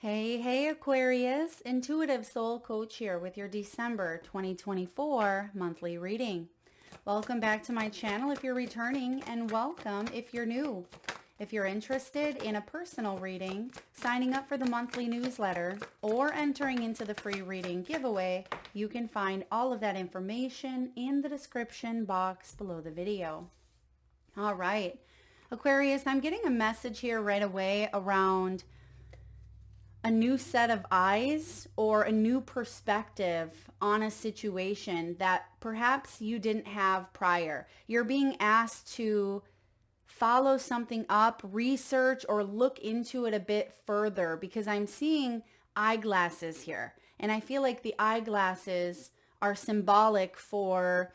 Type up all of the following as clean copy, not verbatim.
Hey, Aquarius, Intuitive Soul Coach here with your December 2024 monthly reading. Welcome back to my channel if you're returning, and welcome if you're new. If you're interested in a personal reading, signing up for the monthly newsletter, or entering into the free reading giveaway, you can find all of that information in the description box below the video. All right, Aquarius, I'm getting a message here right away around a new set of eyes or a new perspective on a situation that perhaps you didn't have prior. You're being asked to follow something up, research, or look into it a bit further because I'm seeing eyeglasses here. And I feel like the eyeglasses are symbolic for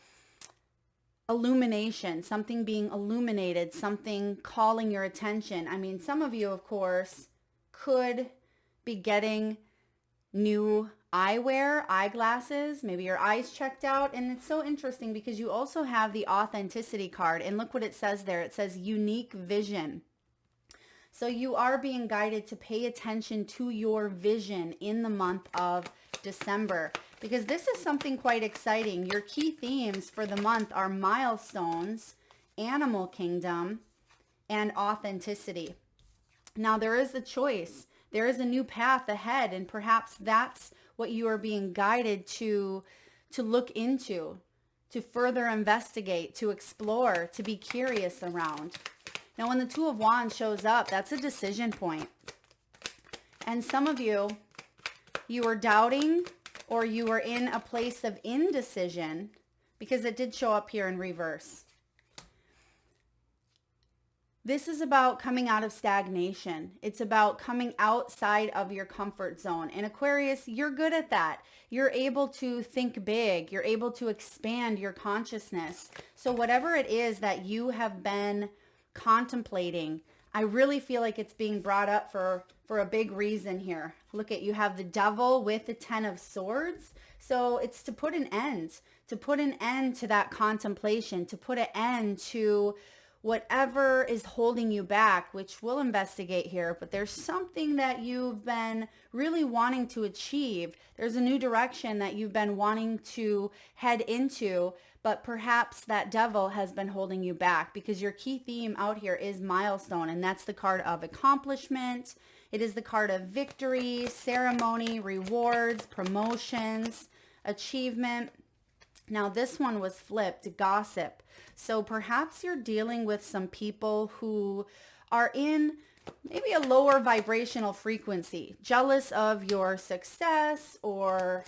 illumination, something being illuminated, something calling your attention. I mean, some of you, of course, could be getting new eyewear, eyeglasses, maybe your eyes checked out. And it's so interesting because you also have the authenticity card, and look what it says there. It says unique vision. So you are being guided to pay attention to your vision in the month of December, because this is something quite exciting. Your key themes for the month are milestones, animal kingdom, and authenticity. Now there is a choice. There is a new path ahead, and perhaps that's what you are being guided to look into, to further investigate, to explore, to be curious around. Now, when the Two of Wands shows up, that's a decision point. And some of you, you are doubting or you are in a place of indecision because it did show up here in reverse. This is about coming out of stagnation. It's about coming outside of your comfort zone. And Aquarius, you're good at that. You're able to think big. You're able to expand your consciousness. So whatever it is that you have been contemplating, I really feel like it's being brought up for a big reason here. Look at, you have the Devil with the Ten of Swords. So it's to put an end to that contemplation, to put an end to whatever is holding you back, which we'll investigate here. But there's something that you've been really wanting to achieve. There's a new direction that you've been wanting to head into, but perhaps that devil has been holding you back because your key theme out here is milestone, and that's the card of accomplishment. It is the card of victory, ceremony, rewards, promotions, achievement. Now this one was flipped, gossip. So perhaps you're dealing with some people who are in maybe a lower vibrational frequency, jealous of your success, or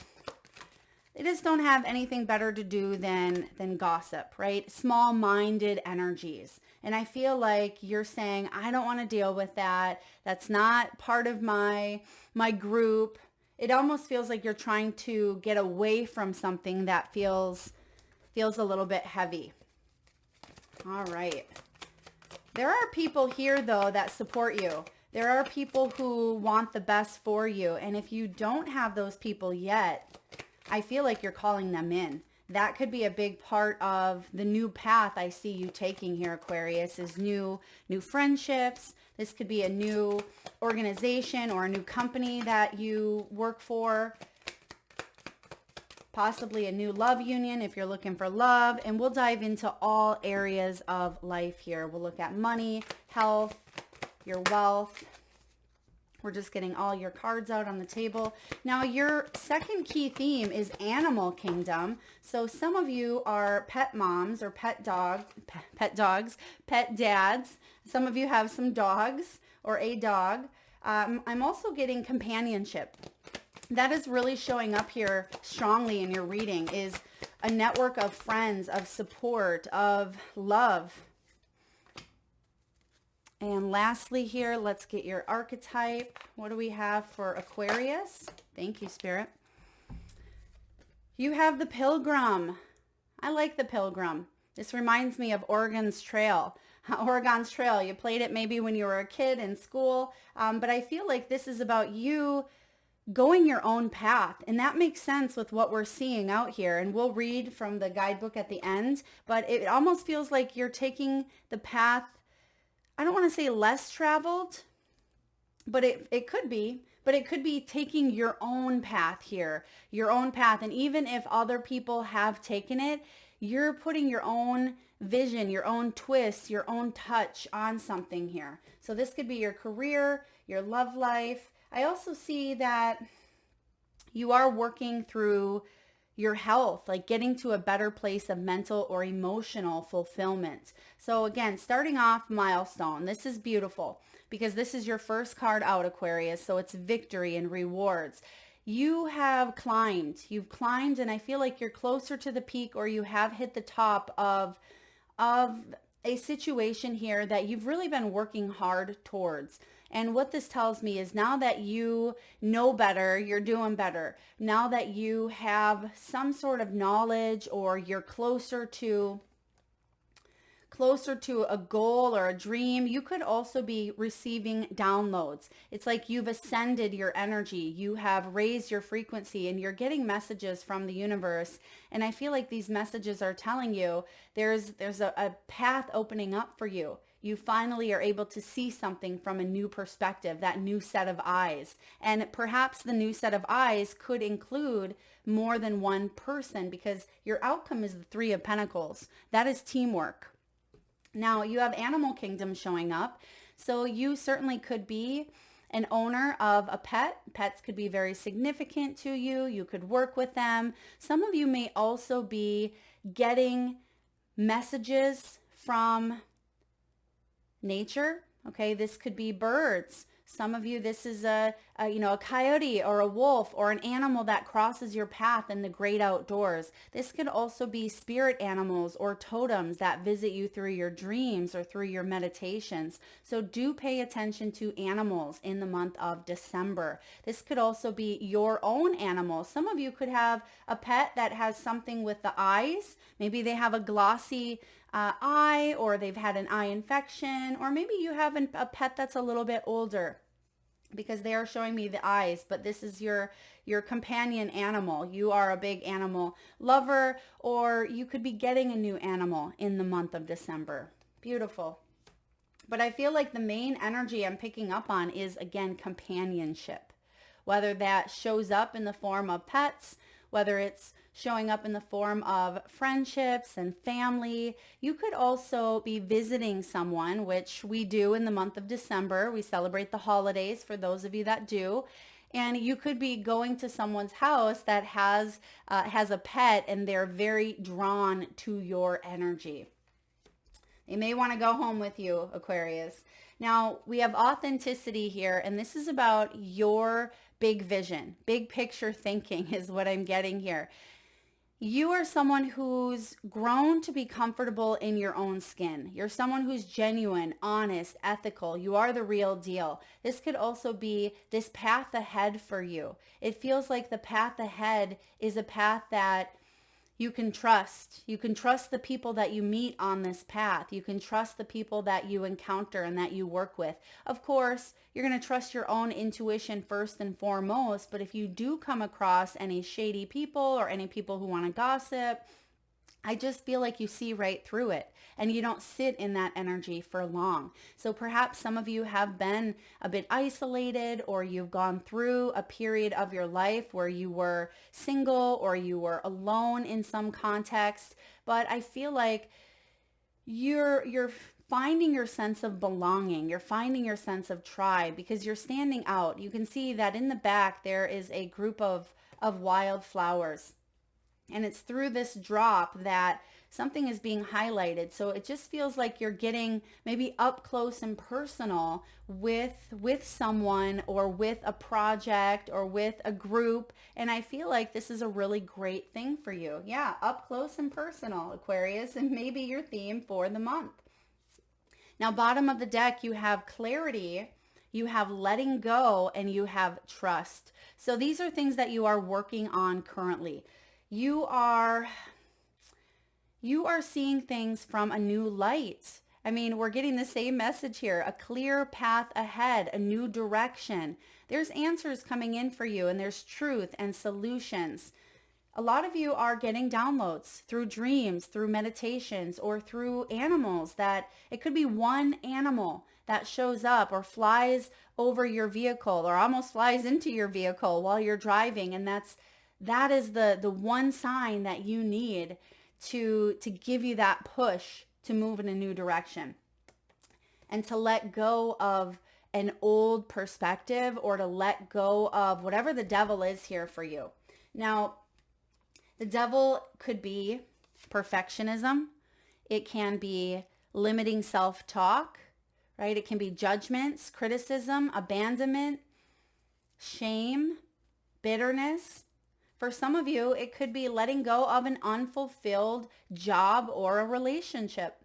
they just don't have anything better to do than gossip, right? Small-minded energies. And I feel like you're saying, I don't want to deal with that. That's not part of my group. It almost feels like you're trying to get away from something that feels a little bit heavy. All right. There are people here, though, that support you. There are people who want the best for you. And if you don't have those people yet, I feel like you're calling them in. That could be a big part of the new path I see you taking here, Aquarius, is new friendships. This could be a new organization or a new company that you work for. Possibly a new love union if you're looking for love. And we'll dive into all areas of life here. We'll look at money, health, your wealth. We're just getting all your cards out on the table. Now, your second key theme is animal kingdom. So some of you are pet moms or pet dogs, pet dads. Some of you have some dogs or a dog. I'm also getting companionship. That is really showing up here strongly in your reading, is a network of friends, of support, of love. And lastly here, let's get your archetype. What do we have for Aquarius? Thank you, Spirit. You have the Pilgrim. I like the Pilgrim. This reminds me of Oregon's Trail. Oregon's Trail. You played it maybe when you were a kid in school, but I feel like this is about you going your own path. And that makes sense with what we're seeing out here. And we'll read from the guidebook at the end, but it almost feels like you're taking the path, I don't want to say less traveled, but it could be, but it could be taking your own path here, your own path. And even if other people have taken it, you're putting your own vision, your own twist, your own touch on something here. So this could be your career, your love life. I also see that you are working through your health, like getting to a better place of mental or emotional fulfillment. So again, starting off milestone. This is beautiful because this is your first card out, Aquarius. So it's victory and rewards. You have climbed, you've climbed, and I feel like you're closer to the peak, or you have hit the top of a situation here that you've really been working hard towards. And what this tells me is now that you know better, you're doing better. Now that you have some sort of knowledge, or you're closer to a goal or a dream, you could also be receiving downloads. It's like you've ascended your energy, you have raised your frequency, and you're getting messages from the universe. And I feel like these messages are telling you there's a path opening up for you. You finally are able to see something from a new perspective, that new set of eyes. And perhaps the new set of eyes could include more than one person, because your outcome is the Three of Pentacles. That is teamwork. Now you have Animal Kingdom showing up. So you certainly could be an owner of a pet. Pets could be very significant to you. You could work with them. Some of you may also be getting messages from nature. Okay, this could be birds. Some of you, this is a coyote or a wolf or an animal that crosses your path in the great outdoors. This could also be spirit animals or totems that visit you through your dreams or through your meditations. So do pay attention to animals in the month of December. This could also be your own animal. Some of you could have a pet that has something with the eyes. Maybe they have a glossy eye, or they've had an eye infection, or maybe you have a pet that's a little bit older, because they are showing me the eyes, but this is your companion animal. You are a big animal lover, or you could be getting a new animal in the month of December. Beautiful. But I feel like the main energy I'm picking up on is, again, companionship. Whether that shows up in the form of pets, whether it's showing up in the form of friendships and family. You could also be visiting someone, which we do in the month of December. We celebrate the holidays for those of you that do. And you could be going to someone's house that has a pet, and they're very drawn to your energy. They may want to go home with you, Aquarius. Now, we have authenticity here, and this is about your big vision. Big picture thinking is what I'm getting here. You are someone who's grown to be comfortable in your own skin. You're someone who's genuine, honest, ethical. You are the real deal. This could also be this path ahead for you. It feels like the path ahead is a path that you can trust. You can trust the people that you meet on this path. You can trust the people that you encounter and that you work with. Of course, you're going to trust your own intuition first and foremost, but if you do come across any shady people or any people who want to gossip, I just feel like you see right through it, and you don't sit in that energy for long. So perhaps some of you have been a bit isolated, or you've gone through a period of your life where you were single or you were alone in some context. But I feel like you're finding your sense of belonging. You're finding your sense of tribe because you're standing out. You can see that in the back there is a group of wildflowers. And it's through this drop that something is being highlighted. So it just feels like you're getting maybe up close and personal with someone, or with a project, or with a group. And I feel like this is a really great thing for you. Yeah, up close and personal, Aquarius, and maybe your theme for the month. Now, bottom of the deck, you have clarity, you have letting go, and you have trust. So these are things that you are working on currently. You are seeing things from a new light. I mean, we're getting the same message here, a clear path ahead, a new direction. There's answers coming in for you, and there's truth and solutions. A lot of you are getting downloads through dreams, through meditations, or through animals. That it could be one animal that shows up or flies over your vehicle or almost flies into your vehicle while you're driving. And that is the one sign that you need to give you that push to move in a new direction and to let go of an old perspective or to let go of whatever the devil is here for you. Now, the devil could be perfectionism. It can be limiting self-talk, right? It can be judgments, criticism, abandonment, shame, bitterness. For some of you, it could be letting go of an unfulfilled job or a relationship.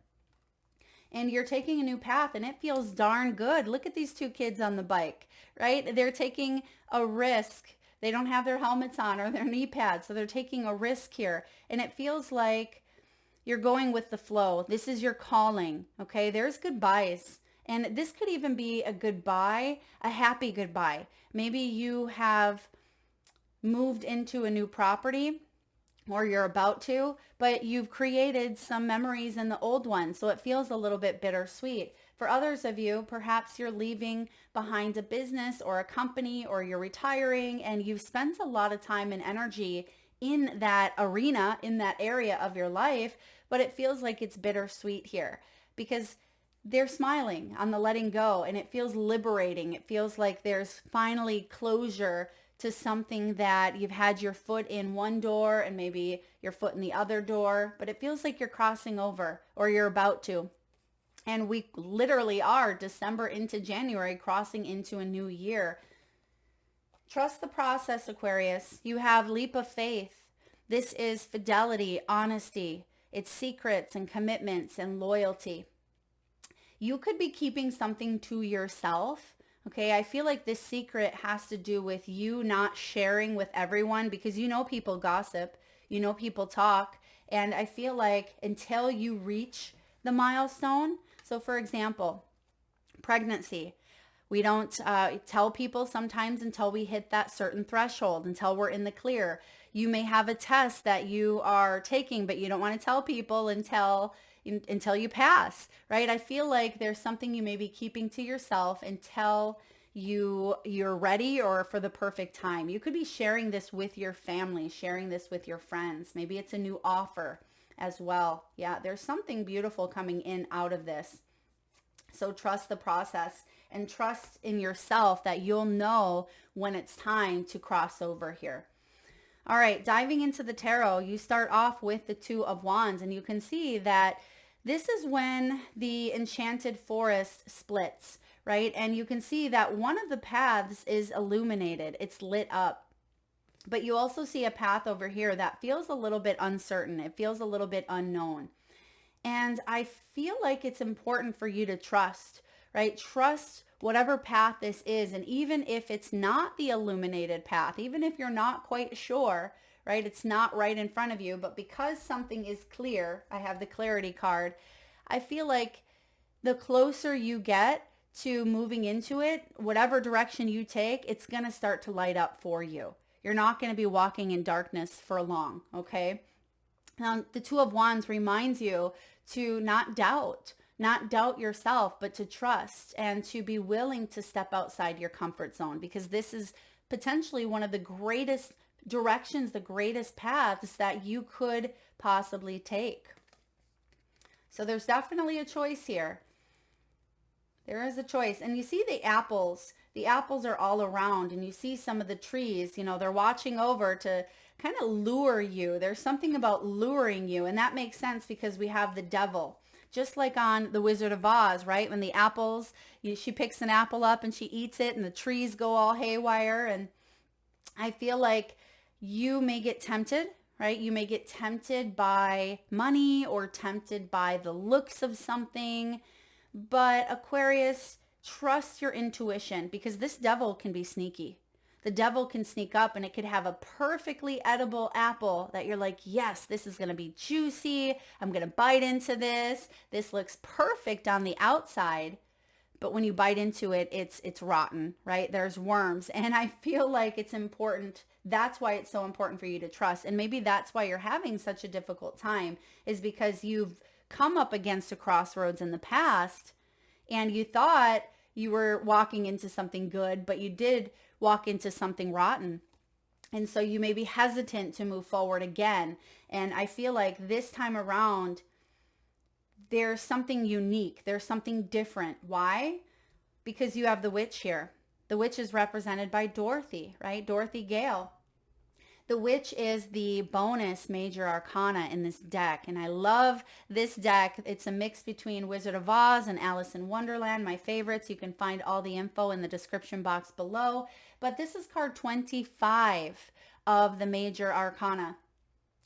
And you're taking a new path and it feels darn good. Look at these two kids on the bike, right? They're taking a risk. They don't have their helmets on or their knee pads, so they're taking a risk here. And it feels like you're going with the flow. This is your calling, okay? There's goodbyes. And this could even be a goodbye, a happy goodbye. Maybe you have moved into a new property or you're about to, but you've created some memories in the old one. So it feels a little bit bittersweet. For others of you, perhaps you're leaving behind a business or a company, or you're retiring and you've spent a lot of time and energy in that arena, in that area of your life, but it feels like it's bittersweet here because they're smiling on the letting go and it feels liberating. It feels like there's finally closure to something that you've had your foot in one door and maybe your foot in the other door, but it feels like you're crossing over or you're about to. And we literally are December into January, crossing into a new year. Trust the process, Aquarius. You have leap of faith. This is fidelity, honesty. It's secrets and commitments and loyalty. You could be keeping something to yourself. Okay, I feel like this secret has to do with you not sharing with everyone because you know people gossip, you know people talk, and I feel like until you reach the milestone, so for example, pregnancy, we don't tell people sometimes until we hit that certain threshold, until we're in the clear. You may have a test that you are taking, but you don't want to tell people until you pass, right? I feel like there's something you may be keeping to yourself until you're ready or for the perfect time. You could be sharing this with your family, sharing this with your friends. Maybe it's a new offer as well. Yeah, there's something beautiful coming in out of this. So trust the process and trust in yourself that you'll know when it's time to cross over here. All right, diving into the tarot, you start off with the Two of Wands, and you can see that this is when the enchanted forest splits, right? And you can see that one of the paths is illuminated. It's lit up. But you also see a path over here that feels a little bit uncertain. It feels a little bit unknown. And I feel like it's important for you to trust, right? Trust whatever path this is. And even if it's not the illuminated path, even if you're not quite sure, right? It's not right in front of you, but because something is clear, I have the clarity card. I feel like the closer you get to moving into it, whatever direction you take, it's going to start to light up for you. You're not going to be walking in darkness for long, okay? Now, the Two of Wands reminds you to not doubt yourself, but to trust and to be willing to step outside your comfort zone, because this is potentially one of the greatest directions, the greatest paths that you could possibly take. So there's definitely a choice here. There is a choice. And you see the apples. The apples are all around, and you see some of the trees, you know, they're watching over to kind of lure you. There's something about luring you, and that makes sense because we have the devil. Just like on The Wizard of Oz, right? When the apples, she picks an apple up and she eats it and the trees go all haywire. And I feel like you may get tempted, right? You may get tempted by money or tempted by the looks of something. But Aquarius, trust your intuition, because this devil can be sneaky. The devil can sneak up and it could have a perfectly edible apple that you're like, yes, this is going to be juicy. I'm going to bite into this. This looks perfect on the outside. But when you bite into it, it's rotten, right? There's worms. And I feel like it's important. That's why it's so important for you to trust. And maybe that's why you're having such a difficult time, is because you've come up against a crossroads in the past and you thought you were walking into something good, but you did walk into something rotten. And so you may be hesitant to move forward again. And I feel like this time around, there's something unique. There's something different. Why? Because you have the witch here. The witch is represented by Dorothy, right? Dorothy Gale. The witch is the bonus major arcana in this deck. And I love this deck. It's a mix between Wizard of Oz and Alice in Wonderland, my favorites. You can find all the info in the description box below. But this is card 25 of the major arcana.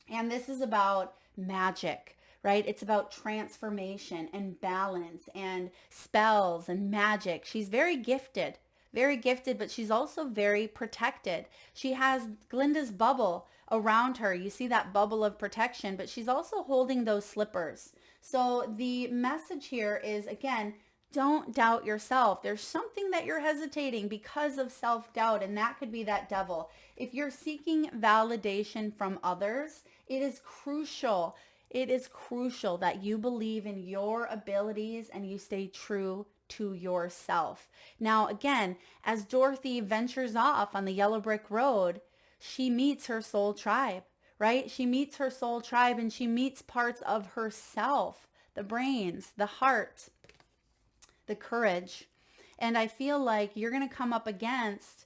And this is about magic, right? It's about transformation and balance and spells and magic. She's very gifted, but she's also very protected. She has Glinda's bubble around her. You see that bubble of protection, but she's also holding those slippers. So the message here is, again, don't doubt yourself. There's something that you're hesitating because of self-doubt, and that could be that devil. If you're seeking validation from others, it is crucial. It is crucial that you believe in your abilities and you stay true to yourself. Now, again, as Dorothy ventures off on the yellow brick road, she meets her soul tribe, right? She meets her soul tribe and she meets parts of herself, the brains, the heart, the courage. And I feel like you're going to come up against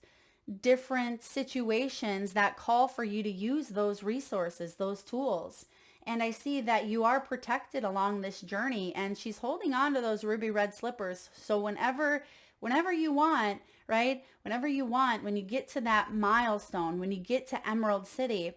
different situations that call for you to use those resources, those tools. And I see that you are protected along this journey, and she's holding on to those ruby red slippers. So whenever you want, right? Whenever you want, when you get to that milestone, when you get to Emerald City,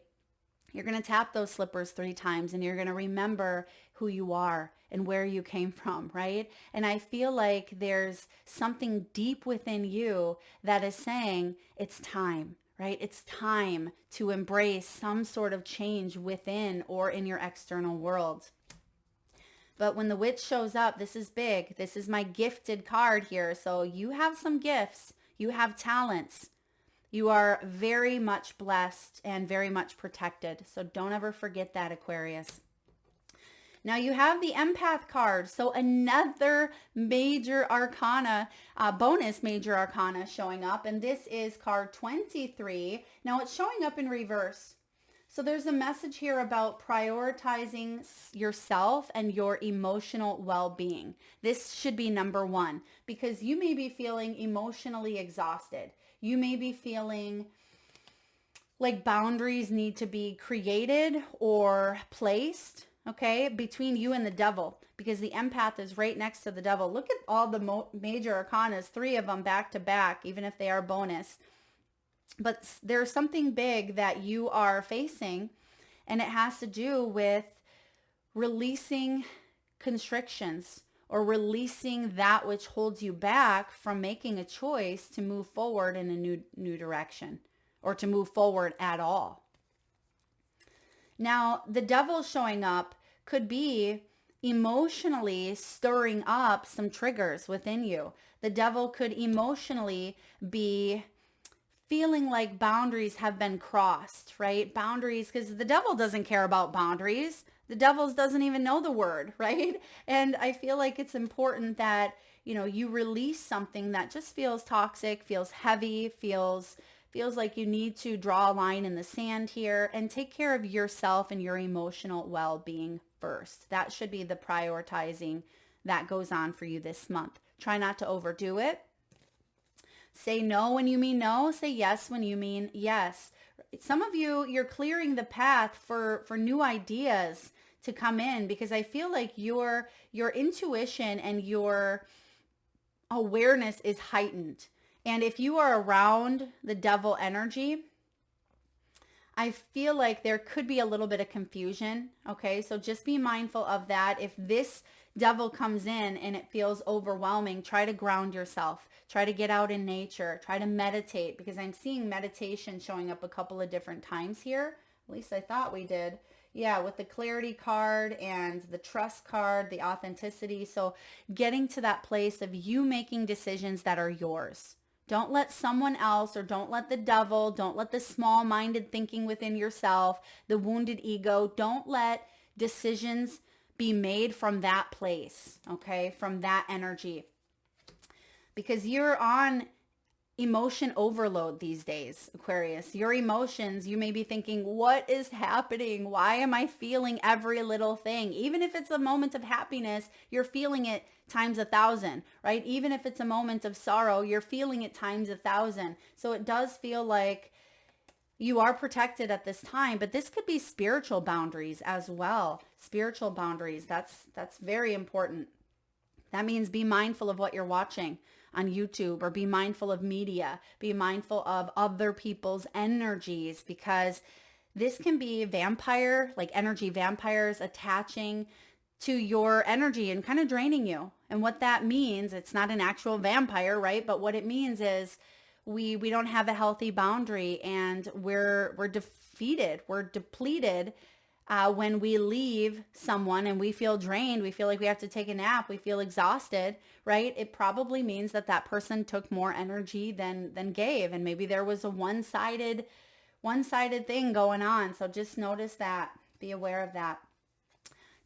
you're going to tap those slippers 3 times and you're going to remember who you are and where you came from, right? And I feel like there's something deep within you that is saying it's time, right? It's time to embrace some sort of change within or in your external world. But when the witch shows up, this is big. This is my gifted card here. So you have some gifts. You have talents. You are very much blessed and very much protected. So don't ever forget that, Aquarius. Now you have the empath card. So another major arcana, bonus major arcana showing up. And this is card 23. Now it's showing up in reverse. So there's a message here about prioritizing yourself and your emotional well-being. This should be number 1 because you may be feeling emotionally exhausted. You may be feeling like boundaries need to be created or placed, okay, between you and the devil, because the empath is right next to the devil. Look at all the major arcanas, 3 of them back to back, even if they are bonus. But there's something big that you are facing, and it has to do with releasing constrictions or releasing that which holds you back from making a choice to move forward in a new direction or to move forward at all. Now, the devil showing up could be emotionally stirring up some triggers within you. The devil could emotionally be feeling like boundaries have been crossed, right? Boundaries, because the devil doesn't care about boundaries. The devil doesn't even know the word, right? And I feel like it's important that, you release something that just feels toxic, feels heavy, feels like you need to draw a line in the sand here and take care of yourself and your emotional well-being first. That should be the prioritizing that goes on for you this month. Try not to overdo it. Say no when you mean no. Say yes when you mean yes. Some of you, you're clearing the path for new ideas to come in because I feel like your intuition and your awareness is heightened. And if you are around the devil energy, I feel like there could be a little bit of confusion. Okay, so just be mindful of that. If this devil comes in and it feels overwhelming, try to ground yourself. Try to get out in nature. Try to meditate, because I'm seeing meditation showing up a couple of different times here. At least I thought we did. Yeah, with the clarity card and the trust card, the authenticity. So getting to that place of you making decisions that are yours. Don't let someone else, or don't let the devil, don't let the small-minded thinking within yourself, the wounded ego, don't let decisions be made from that place, okay, from that energy. because you're on emotion overload these days, Aquarius. Your emotions, you may be thinking, what is happening? Why am I feeling every little thing? Even if it's a moment of happiness, you're feeling it times 1,000, right? Even if it's a moment of sorrow, you're feeling it times 1,000. So it does feel like you are protected at this time, but this could be spiritual boundaries as well. Spiritual boundaries, that's very important. That means be mindful of what you're watching on YouTube, or be mindful of media, be mindful of other people's energies, because this can be vampire, like energy vampires attaching to your energy and kind of draining you. And what that means, it's not an actual vampire, right? But what it means is we don't have a healthy boundary, and we're defeated, we're depleted when we leave someone and we feel drained, we feel like we have to take a nap, we feel exhausted, right? It probably means that that person took more energy than gave, and maybe there was a one-sided thing going on. So just notice that, be aware of that.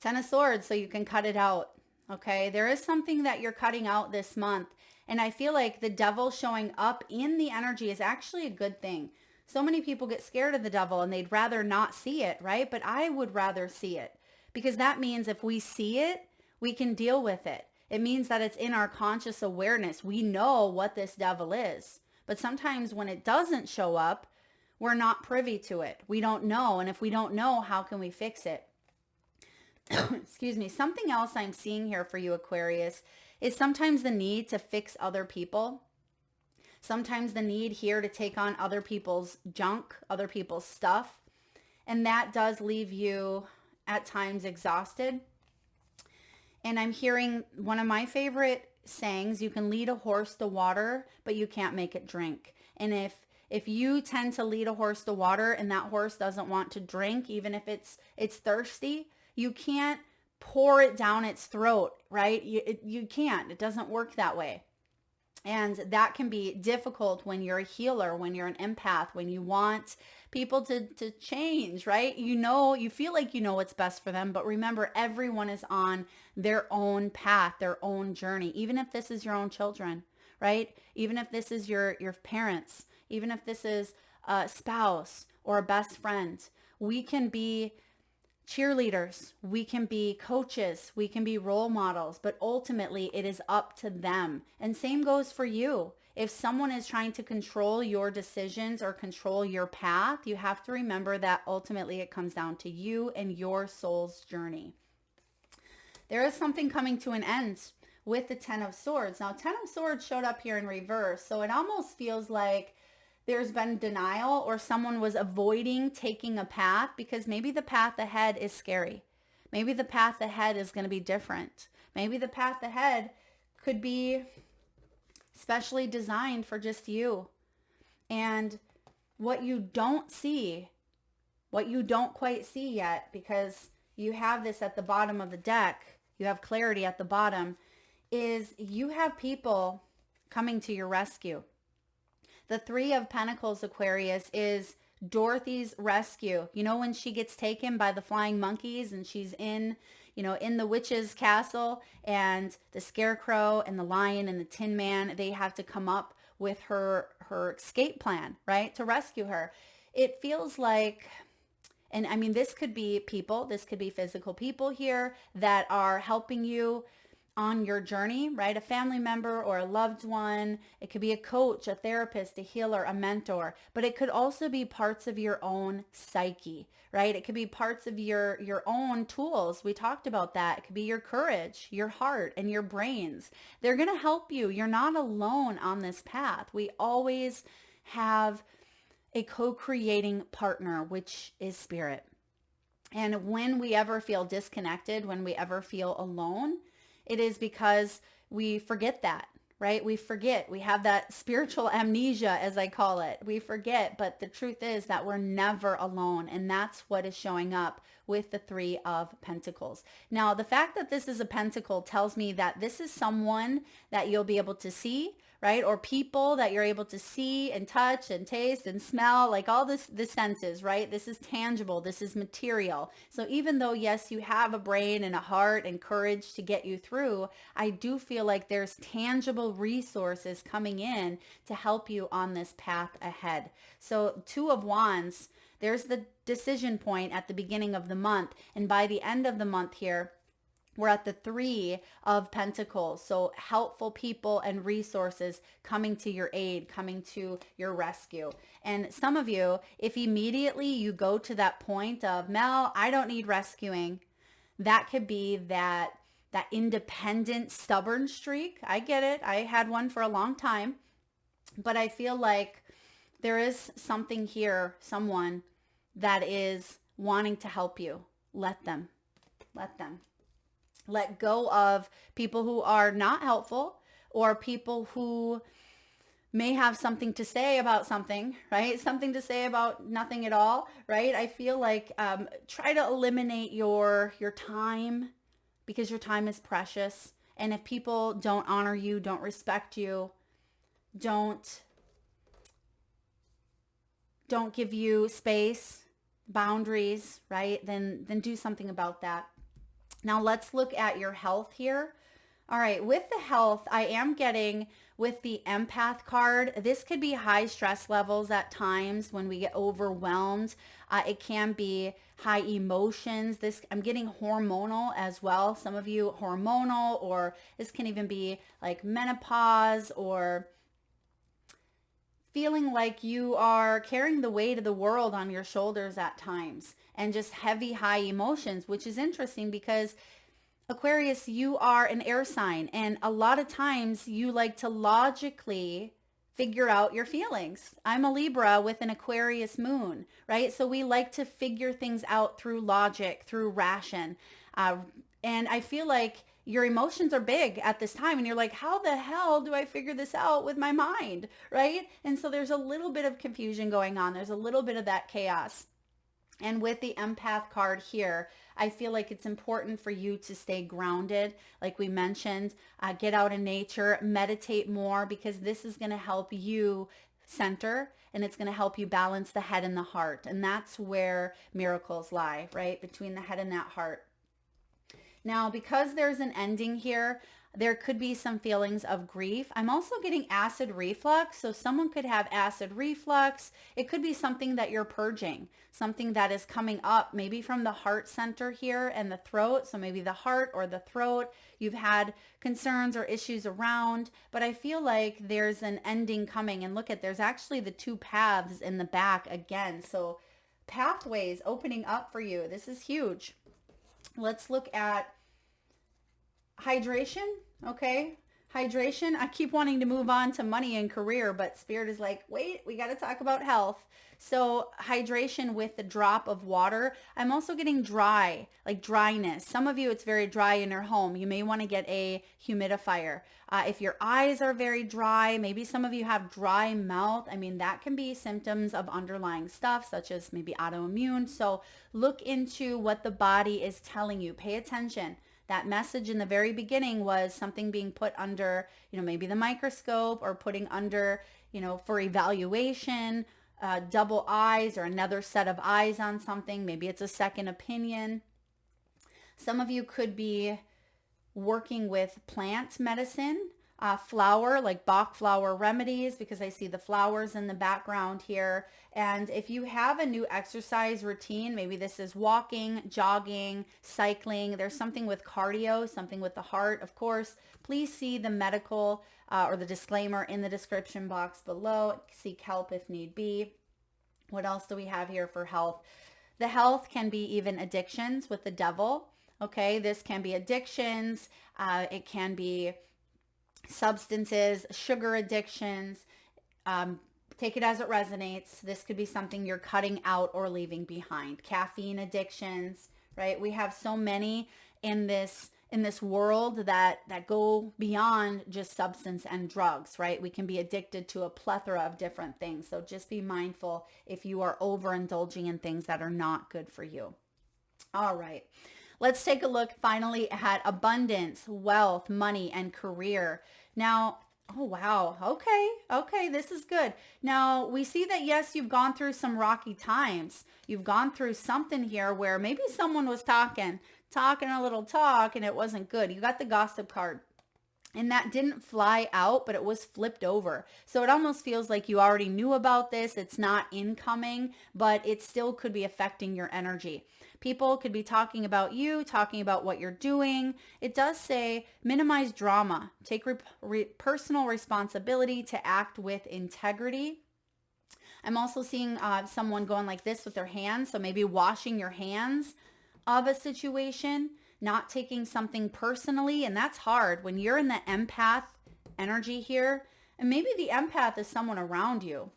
Ten of Swords, so you can cut it out. Okay, there is something that you're cutting out this month, and I feel like the devil showing up in the energy is actually a good thing. So many people get scared of the devil and they'd rather not see it, right? But I would rather see it, because that means if we see it, we can deal with it. It means that it's in our conscious awareness. We know what this devil is. But sometimes when it doesn't show up, we're not privy to it. We don't know. And if we don't know, how can we fix it? Excuse me. Something else I'm seeing here for you, Aquarius, is sometimes the need to fix other people. Sometimes the need here to take on other people's junk, other people's stuff. And that does leave you at times exhausted. And I'm hearing one of my favorite sayings, you can lead a horse to water, but you can't make it drink. And if you tend to lead a horse to water and that horse doesn't want to drink, even if it's thirsty, you can't pour it down its throat, right? You can't. It doesn't work that way. And that can be difficult when you're a healer, when you're an empath, when you want people to change, right? You feel like you know what's best for them, but remember, everyone is on their own path, their own journey, even if this is your own children, right? Even if this is your parents, even if this is a spouse or a best friend. We can be cheerleaders, we can be coaches, we can be role models, but ultimately it is up to them. And same goes for you. If someone is trying to control your decisions or control your path, you have to remember that ultimately it comes down to you and your soul's journey. There is something coming to an end with the Ten of Swords. Now, Ten of Swords showed up here in reverse, so it almost feels like there's been denial, or someone was avoiding taking a path because maybe the path ahead is scary. Maybe the path ahead is going to be different. Maybe the path ahead could be specially designed for just you. And what you don't see, what you don't quite see yet, because you have this at the bottom of the deck, you have clarity at the bottom, is you have people coming to your rescue. The Three of Pentacles, Aquarius, is Dorothy's rescue. You know, when she gets taken by the flying monkeys and she's in the witch's castle, and the scarecrow and the lion and the tin man, they have to come up with her escape plan, right? To rescue her. It feels like, and I mean, this could be people, this could be physical people here that are helping you on your journey, right? A family member or a loved one. It could be a coach, a therapist, a healer, a mentor, but it could also be parts of your own psyche, right? It could be parts of your own tools. We talked about that. It could be your courage, your heart, and your brains. They're going to help you. You're not alone on this path. We always have a co-creating partner, which is spirit. And when we ever feel disconnected, when we ever feel alone, it is because we forget that, right? We forget. We have that spiritual amnesia, as I call it. We forget, but the truth is that we're never alone. And that's what is showing up with the Three of Pentacles. Now, the fact that this is a pentacle tells me that this is someone that you'll be able to see, right? Or people that you're able to see and touch and taste and smell, like all the senses, right? This is tangible. This is material. So even though, yes, you have a brain and a heart and courage to get you through, I do feel like there's tangible resources coming in to help you on this path ahead. So Two of Wands, there's the decision point at the beginning of the month. And by the end of the month here, we're at the Three of Pentacles. So helpful people and resources coming to your aid, coming to your rescue. And some of you, if immediately you go to that point of, Mel, I don't need rescuing, that could be that independent, stubborn streak. I get it. I had one for a long time. But I feel like there is something here, someone that is wanting to help you. Let them. Let them. Let go of people who are not helpful or people who may have something to say about something, right? Something to say about nothing at all, right? I feel like try to eliminate your time, because your time is precious. And if people don't honor you, don't respect you, don't give you space, boundaries, right? Then do something about that. Now let's look at your health here. All right, with the health, I am getting with the empath card, this could be high stress levels at times when we get overwhelmed. It can be high emotions. I'm getting hormonal as well. Some of you hormonal, or this can even be like menopause, or feeling like you are carrying the weight of the world on your shoulders at times, and just heavy, high emotions, which is interesting because Aquarius, you are an air sign, and a lot of times you like to logically figure out your feelings. I'm a Libra with an Aquarius moon, right? So we like to figure things out through logic, through ration. And I feel like your emotions are big at this time, and you're like, how the hell do I figure this out with my mind, right? And so there's a little bit of confusion going on. There's a little bit of that chaos. And with the empath card here, I feel like it's important for you to stay grounded. Like we mentioned, get out in nature, meditate more, because this is going to help you center, and it's going to help you balance the head and the heart. And that's where miracles lie, right? Between the head and that heart. Now, because there's an ending here, there could be some feelings of grief. I'm also getting acid reflux. So someone could have acid reflux. It could be something that you're purging, something that is coming up, maybe from the heart center here and the throat. So maybe the heart or the throat, you've had concerns or issues around, but I feel like there's an ending coming. And look at, there's actually the two paths in the back again. So pathways opening up for you. This is huge. Let's look at hydration. Okay. Hydration. I keep wanting to move on to money and career, but Spirit is like, wait, we got to talk about health. So hydration with the drop of water. I'm also getting dry, like dryness. Some of you, it's very dry in your home. You may want to get a humidifier. If your eyes are very dry, maybe some of you have dry mouth. I mean, that can be symptoms of underlying stuff, such as maybe autoimmune. So look into what the body is telling you. Pay attention. That message in the very beginning was something being put under, maybe the microscope, or putting under, for evaluation, double eyes or another set of eyes on something. Maybe it's a second opinion. Some of you could be working with plant medicine, flower, like Bach flower remedies, because I see the flowers in the background here. And if you have a new exercise routine, maybe this is walking, jogging, cycling, there's something with cardio, something with the heart, of course, please see the medical or the disclaimer in the description box below. Seek help if need be. What else do we have here for health? The health can be even addictions with the devil. Okay, this can be addictions. It can be substances, sugar addictions. Take it as it resonates. This could be something you're cutting out or leaving behind. Caffeine addictions, right? We have so many in this world that go beyond just substance and drugs, right? We can be addicted to a plethora of different things. So just be mindful if you are overindulging in things that are not good for you. All right. Let's take a look finally at abundance, wealth, money, and career. Now, Oh, wow. Okay. Okay. This is good. Now, we see that, yes, you've gone through some rocky times. You've gone through something here where maybe someone was talking a little talk and it wasn't good. You got the gossip card. And that didn't fly out, but it was flipped over. So it almost feels like you already knew about this. It's not incoming, but it still could be affecting your energy. People could be talking about you, talking about what you're doing. It does say minimize drama, take personal responsibility to act with integrity. I'm also seeing someone going like this with their hands. So maybe washing your hands of a situation, not taking something personally. And that's hard when you're in the empath energy here. And maybe the empath is someone around you.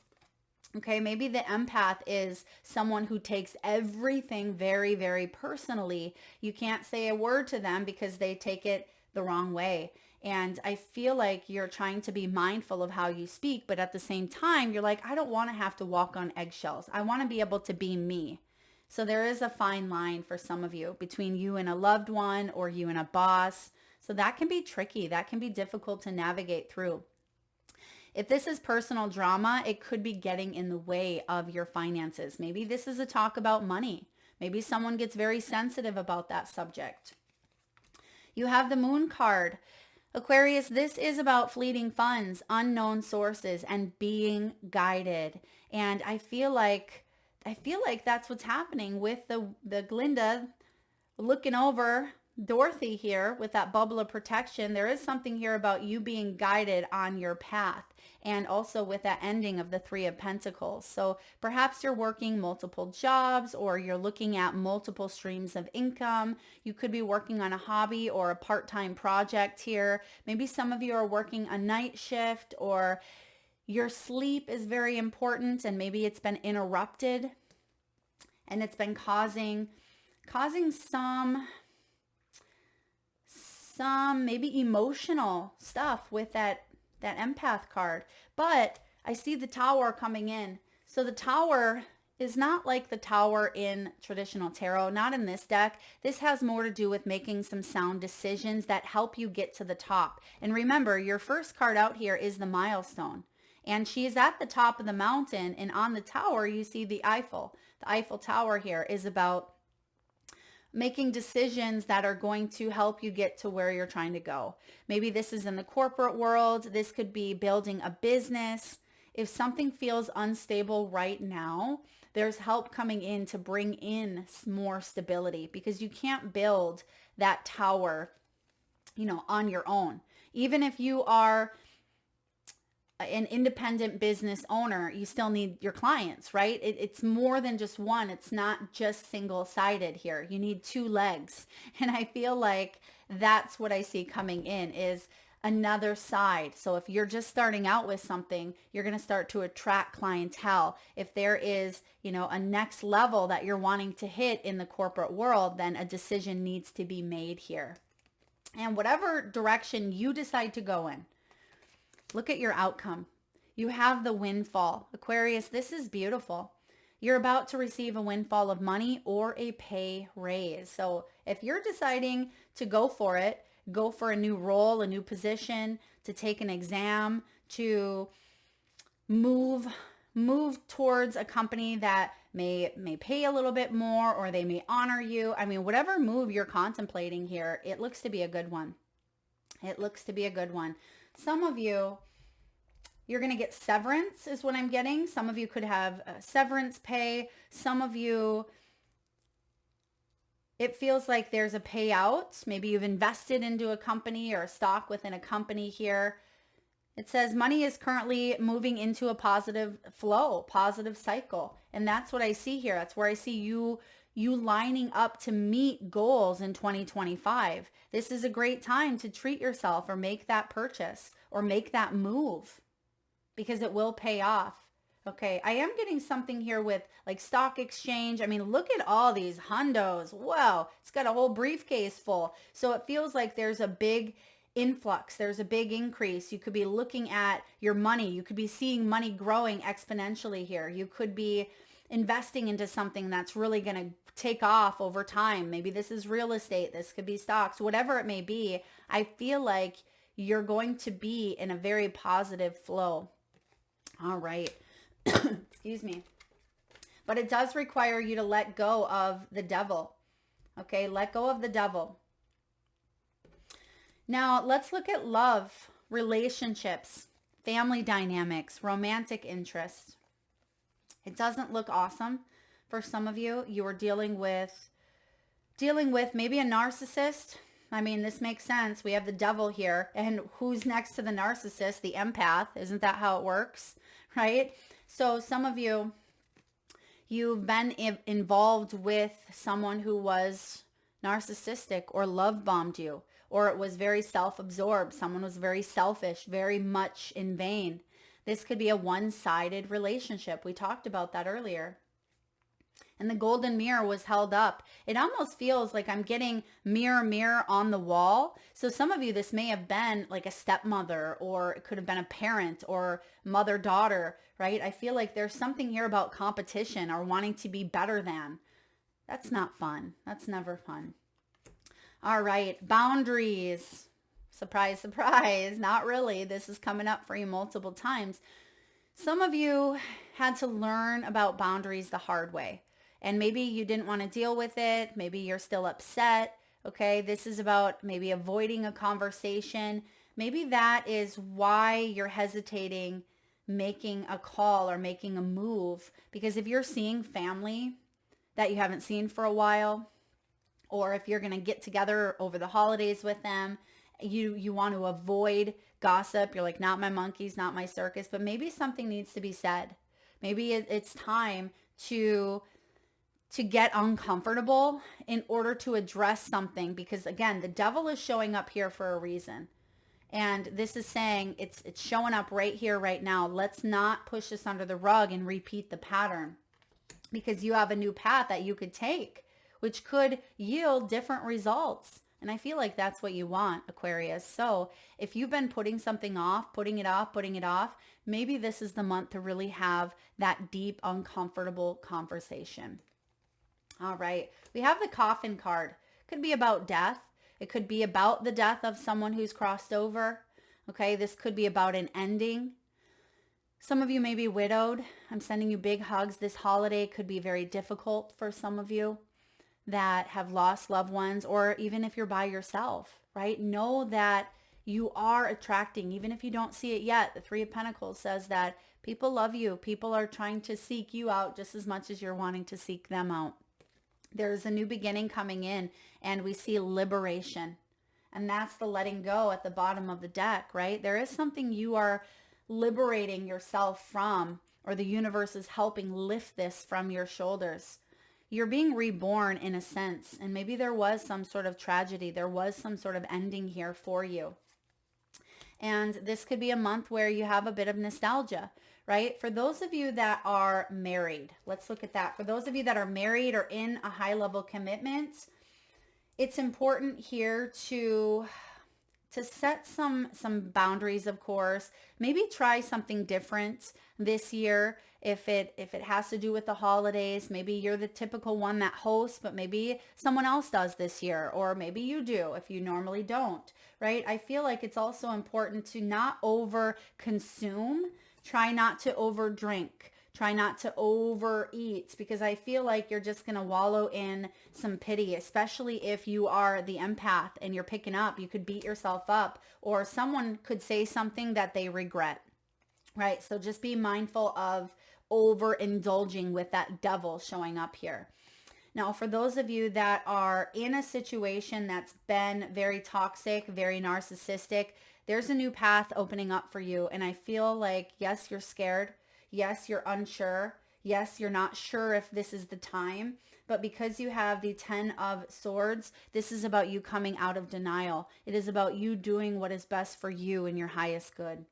Okay, maybe the empath is someone who takes everything very, very personally. You can't say a word to them because they take it the wrong way. And I feel like you're trying to be mindful of how you speak, but at the same time, you're like, I don't want to have to walk on eggshells. I want to be able to be me. So there is a fine line for some of you between you and a loved one or you and a boss. So that can be tricky. That can be difficult to navigate through. If this is personal drama, it could be getting in the way of your finances. Maybe this is a talk about money. Maybe someone gets very sensitive about that subject. You have the Moon card. Aquarius, this is about fleeting funds, unknown sources, and being guided. And I feel like that's what's happening with the Glinda looking over Dorothy here with that bubble of protection. There is something here about you being guided on your path, and also with that ending of the Three of Pentacles. So perhaps you're working multiple jobs or you're looking at multiple streams of income. You could be working on a hobby or a part-time project here. Maybe some of you are working a night shift, or your sleep is very important and maybe it's been interrupted and it's been causing some maybe emotional stuff with that empath card. But I see the Tower coming in. So the Tower is not like the Tower in traditional tarot, not in this deck. This has more to do with making some sound decisions that help you get to the top. And remember, your first card out here is the milestone. And she is at the top of the mountain, and on the tower you see the Eiffel. The Eiffel Tower here is about making decisions that are going to help you get to where you're trying to go. Maybe this is in the corporate world. This could be building a business. If something feels unstable right now, there's help coming in to bring in more stability, because you can't build that tower, on your own. Even if you are an independent business owner, you still need your clients, right? It's more than just one. It's not just single-sided here. You need two legs. And I feel like that's what I see coming in, is another side. So if you're just starting out with something, you're going to start to attract clientele. If there is, a next level that you're wanting to hit in the corporate world, then a decision needs to be made here. And whatever direction you decide to go in, look at your outcome. You have the windfall. Aquarius, this is beautiful. You're about to receive a windfall of money or a pay raise. So if you're deciding to go for it, go for a new role, a new position, to take an exam, to move towards a company that may pay a little bit more, or they may honor you. I mean, whatever move you're contemplating here, it looks to be a good one. It looks to be a good one. Some of you, you're going to get severance is what I'm getting. Some of you could have severance pay. Some of you, it feels like there's a payout. Maybe you've invested into a company or a stock within a company here. It says money is currently moving into a positive flow, positive cycle. And that's what I see here. That's where I see you lining up to meet goals in 2025. This is a great time to treat yourself or make that purchase or make that move, because it will pay off. Okay, I am getting something here with like stock exchange. I mean, look at all these hundos. Wow, it's got a whole briefcase full. So it feels like there's a big influx. There's a big increase. You could be looking at your money. You could be seeing money growing exponentially here. You could be investing into something that's really going to take off over time. Maybe this is real estate. This could be stocks, whatever it may be. I feel like you're going to be in a very positive flow. All right. Excuse me. But it does require you to let go of the devil. Okay, let go of the devil. Now, let's look at love, relationships, family dynamics, romantic interest. It doesn't look awesome for some of you. You are dealing with maybe a narcissist. I mean, this makes sense. We have the devil here. And who's next to the narcissist? The empath. Isn't that how it works? Right? So some of you, you've been involved with someone who was narcissistic or love bombed you, or it was very self-absorbed. Someone was very selfish, very much in vain. This could be a one-sided relationship. We talked about that earlier. And the golden mirror was held up. It almost feels like I'm getting mirror, mirror on the wall. So some of you, this may have been like a stepmother, or it could have been a parent or mother, daughter, right? I feel like there's something here about competition or wanting to be better than. That's not fun. That's never fun. All right. Boundaries. Surprise, surprise. Not really. This is coming up for you multiple times. Some of you had to learn about boundaries the hard way. And maybe you didn't want to deal with it. Maybe you're still upset. Okay, this is about maybe avoiding a conversation. Maybe that is why you're hesitating making a call or making a move. Because if you're seeing family that you haven't seen for a while, or if you're going to get together over the holidays with them, you want to avoid gossip. You're like, not my monkeys, not my circus. But maybe something needs to be said. Maybe it's time to get uncomfortable in order to address something, because again, the devil is showing up here for a reason. And this is saying it's showing up right here, right now. Let's not push this under the rug and repeat the pattern, because you have a new path that you could take, which could yield different results. And I feel like that's what you want, Aquarius. So if you've been putting something off, putting it off, maybe this is the month to really have that deep, uncomfortable conversation. All right. We have the coffin card. Could be about death. It could be about the death of someone who's crossed over. Okay. This could be about an ending. Some of you may be widowed. I'm sending you big hugs. This holiday could be very difficult for some of you that have lost loved ones, or even if you're by yourself, right? Know that you are attracting, even if you don't see it yet. The Three of Pentacles says that people love you. People are trying to seek you out just as much as you're wanting to seek them out. There's a new beginning coming in, and we see liberation. And that's the letting go at the bottom of the deck, right? There is something you are liberating yourself from, or the universe is helping lift this from your shoulders. You're being reborn in a sense, and maybe there was some sort of tragedy. There was some sort of ending here for you. And this could be a month where you have a bit of nostalgia, right? For those of you that are married, let's look at that. For those of you that are married or in a high level commitment, it's important here to set some boundaries, of course. Maybe try something different this year. If it has to do with the holidays, maybe you're the typical one that hosts, but maybe someone else does this year, or maybe you do if you normally don't, right? I feel like it's also important to not over consume. Try not to over drink. Try not to overeat, because I feel like you're just going to wallow in some pity, especially if you are the empath and you're picking up. You could beat yourself up, or someone could say something that they regret, right? So just be mindful of overindulging with that devil showing up here. Now, for those of you that are in a situation that's been very toxic, very narcissistic, there's a new path opening up for you. And I feel like, yes, you're scared. Yes, you're unsure. Yes, you're not sure if this is the time. But because you have the 10 of Swords, this is about you coming out of denial. It is about you doing what is best for you and your highest good.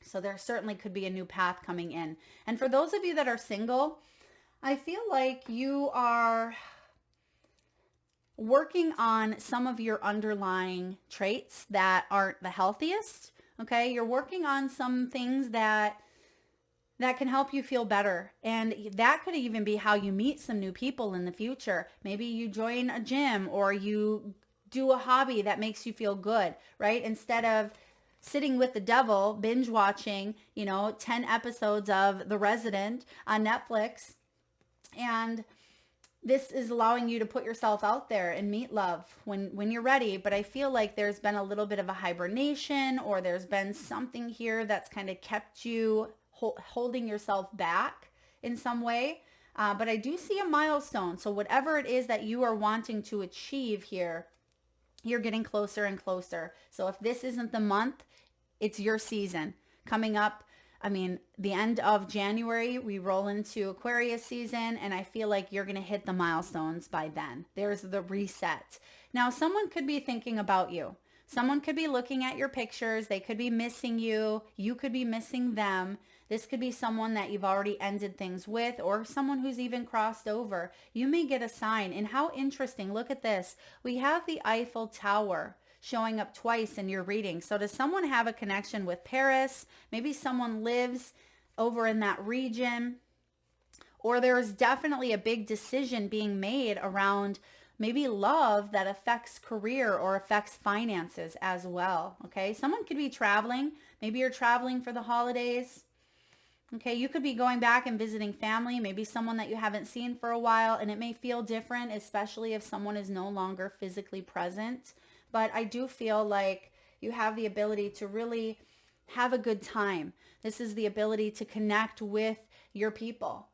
So there certainly could be a new path coming in. And for those of you that are single, I feel like you are working on some of your underlying traits that aren't the healthiest. Okay, you're working on some things that can help you feel better. And that could even be how you meet some new people in the future. Maybe you join a gym, or you do a hobby that makes you feel good, right? Instead of sitting with the devil, binge watching, 10 episodes of The Resident on Netflix. And this is allowing you to put yourself out there and meet love when you're ready. But I feel like there's been a little bit of a hibernation, or there's been something here that's kind of kept you holding yourself back in some way. But I do see a milestone. So whatever it is that you are wanting to achieve here, you're getting closer and closer. So if this isn't the month, it's your season coming up. I mean, the end of January, we roll into Aquarius season, and I feel like you're going to hit the milestones by then. There's the reset. Now, someone could be thinking about you. Someone could be looking at your pictures. They could be missing you. You could be missing them. This could be someone that you've already ended things with, or someone who's even crossed over. You may get a sign. And how interesting. Look at this. We have the Eiffel Tower showing up twice in your reading. So does someone have a connection with Paris? Maybe someone lives over in that region. Or there's definitely a big decision being made around maybe love that affects career or affects finances as well. Okay, someone could be traveling. Maybe you're traveling for the holidays. Okay, you could be going back and visiting family, maybe someone that you haven't seen for a while, and it may feel different, especially if someone is no longer physically present. But I do feel like you have the ability to really have a good time. This is the ability to connect with your people.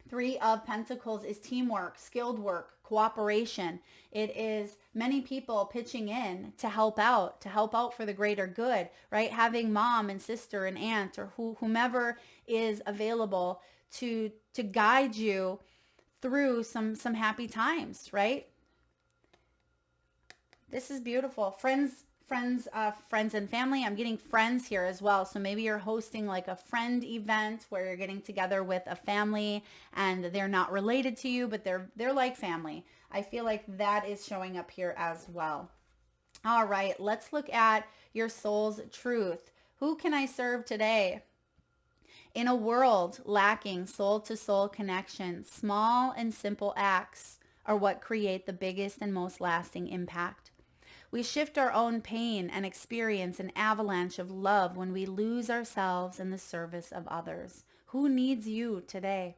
3 of Pentacles is teamwork, skilled work, cooperation. It is many people pitching in to help out for the greater good, right? Having mom and sister and aunt or whomever is available to guide you through some happy times, right? This is beautiful. Friends and family. I'm getting friends here as well. So maybe you're hosting like a friend event where you're getting together with a family and they're not related to you, but they're like family. I feel like that is showing up here as well. All right, let's look at your soul's truth. Who can I serve today? In a world lacking soul-to-soul connection, small and simple acts are what create the biggest and most lasting impact. We shift our own pain and experience an avalanche of love when we lose ourselves in the service of others. Who needs you today?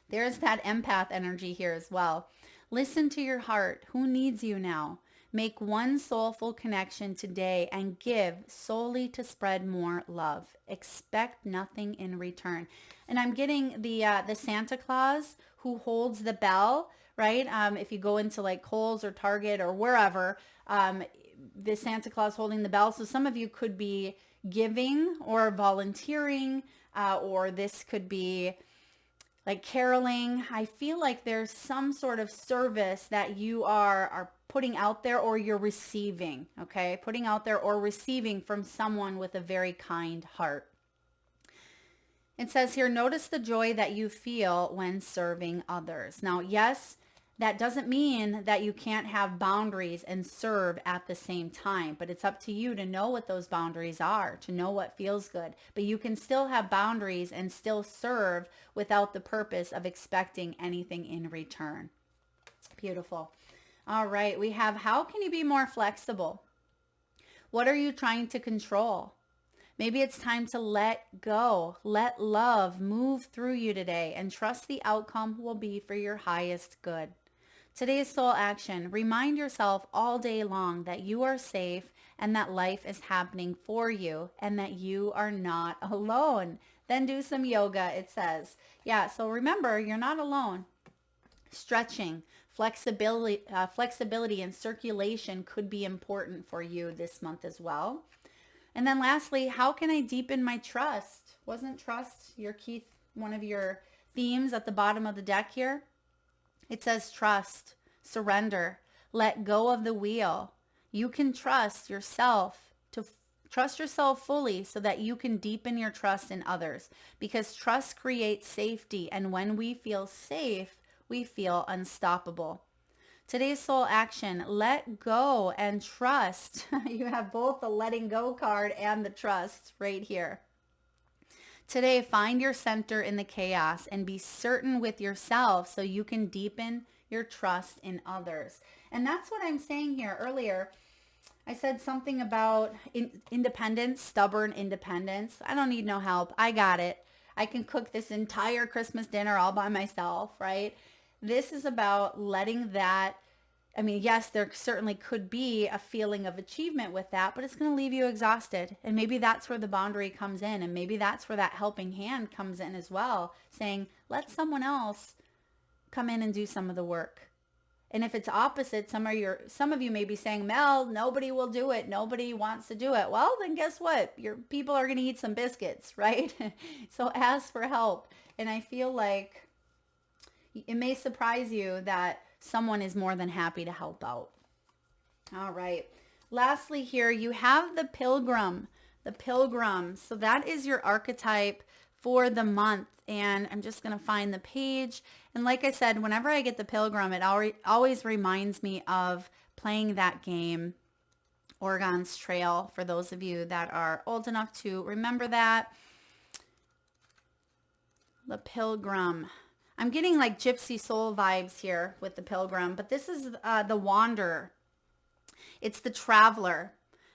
There's that empath energy here as well. Listen to your heart. Who needs you now? Make one soulful connection today and give solely to spread more love. Expect nothing in return. And I'm getting the Santa Claus who holds the bell, right? If you go into like Kohl's or Target or wherever, the Santa Claus holding the bell. So some of you could be giving or volunteering, or this could be like caroling. I feel like there's some sort of service that you are putting out there, or you're receiving, okay? Putting out there or receiving from someone with a very kind heart. It says here, notice the joy that you feel when serving others. Now, yes, that doesn't mean that you can't have boundaries and serve at the same time, but it's up to you to know what those boundaries are, to know what feels good. But you can still have boundaries and still serve without the purpose of expecting anything in return. Beautiful. All right, we have, how can you be more flexible? What are you trying to control? Maybe it's time to let go. Let love move through you today and trust the outcome will be for your highest good. Today's soul action, remind yourself all day long that you are safe and that life is happening for you and that you are not alone. Then do some yoga, it says. Yeah, so remember, you're not alone. Stretching, flexibility and circulation could be important for you this month as well. And then lastly, how can I deepen my trust? Wasn't trust your key, one of your themes at the bottom of the deck here? It says trust, surrender, let go of the wheel. You can trust yourself, to trust yourself fully so that you can deepen your trust in others, because trust creates safety. And when we feel safe, we feel unstoppable. Today's soul action, let go and trust. You have both the letting go card and the trust right here. Today, find your center in the chaos and be certain with yourself so you can deepen your trust in others. And that's what I'm saying here earlier. I said something about independence, stubborn independence. I don't need no help. I got it. I can cook this entire Christmas dinner all by myself, right? This is about letting that, I mean, yes, there certainly could be a feeling of achievement with that, but it's going to leave you exhausted. And maybe that's where the boundary comes in. And maybe that's where that helping hand comes in as well, saying, let someone else come in and do some of the work. And if it's opposite, some of you may be saying, Mel, nobody will do it. Nobody wants to do it. Well, then guess what? Your people are going to eat some biscuits, right? So ask for help. And I feel like it may surprise you that someone is more than happy to help out. All right. Lastly here, you have the Pilgrim. The Pilgrim. So that is your archetype for the month. And I'm just going to find the page. And like I said, whenever I get the Pilgrim, it always reminds me of playing that game, Oregon's Trail, for those of you that are old enough to remember that. The Pilgrim. I'm getting like Gypsy Soul vibes here with the Pilgrim, but this is the Wanderer. It's the Traveler,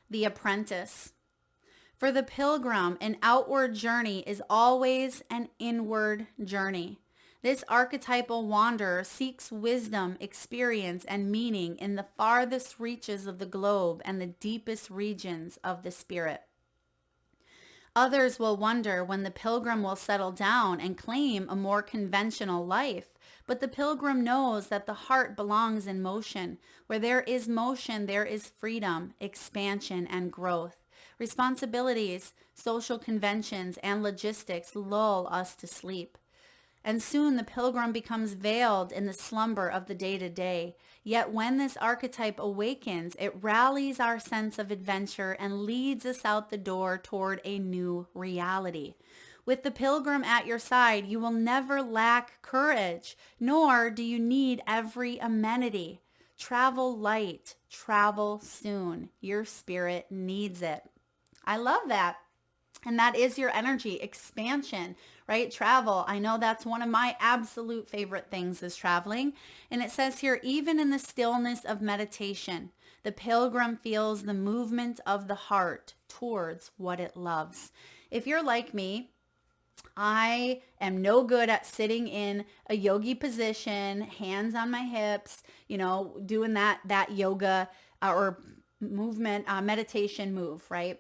the Apprentice. For the Pilgrim, an outward journey is always an inward journey. This archetypal wanderer seeks wisdom, experience, and meaning in the farthest reaches of the globe and the deepest regions of the spirit. Others will wonder when the pilgrim will settle down and claim a more conventional life. But the pilgrim knows that the heart belongs in motion. Where there is motion, there is freedom, expansion, and growth. Responsibilities, social conventions, and logistics lull us to sleep. And soon the pilgrim becomes veiled in the slumber of the day-to-day. Yet when this archetype awakens, it rallies our sense of adventure and leads us out the door toward a new reality. With the pilgrim at your side, you will never lack courage, nor do you need every amenity. Travel light, travel soon. Your spirit needs it. I love that. And that is your energy, expansion, right? Travel. I know that's one of my absolute favorite things is traveling. And it says here, even in the stillness of meditation, the pilgrim feels the movement of the heart towards what it loves. If you're like me, I am no good at sitting in a yogi position, hands on my hips, doing that yoga or movement, meditation move, right?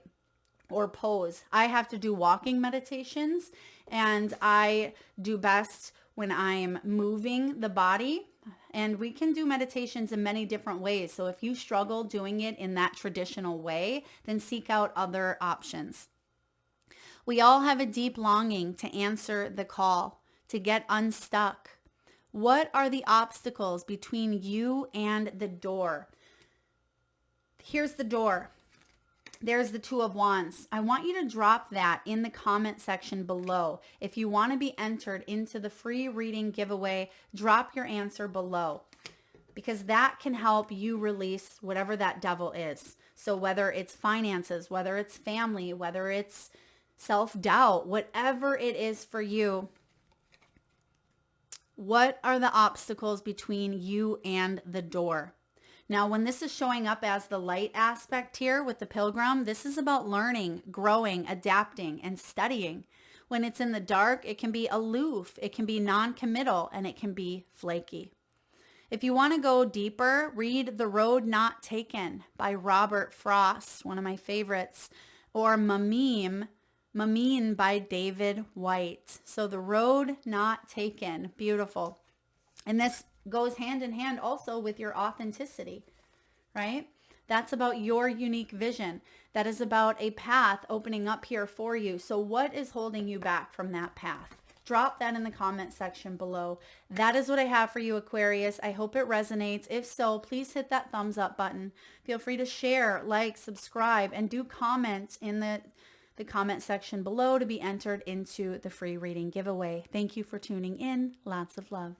Or pose. I have to do walking meditations, and I do best when I'm moving the body. And we can do meditations in many different ways. So if you struggle doing it in that traditional way, then seek out other options. We all have a deep longing to answer the call, to get unstuck. What are the obstacles between you and the door? Here's the door. There's the Two of Wands. I want you to drop that in the comment section below. If you want to be entered into the free reading giveaway, drop your answer below, because that can help you release whatever that devil is. So whether it's finances, whether it's family, whether it's self-doubt, whatever it is for you, what are the obstacles between you and the door? Now, when this is showing up as the light aspect here with the pilgrim, this is about learning, growing, adapting, and studying. When it's in the dark, it can be aloof, it can be non-committal, and it can be flaky. If you want to go deeper, read The Road Not Taken by Robert Frost, one of my favorites, or Mameen by David White. So The Road Not Taken, beautiful. And this goes hand in hand also with your authenticity, right? That's about your unique vision. That is about a path opening up here for you. So what is holding you back from that path? Drop that in the comment section below. That is what I have for you, Aquarius. I hope it resonates. If so, please hit that thumbs up button. Feel free to share, like, subscribe, and do comment in the comment section below to be entered into the free reading giveaway. Thank you for tuning in. Lots of love.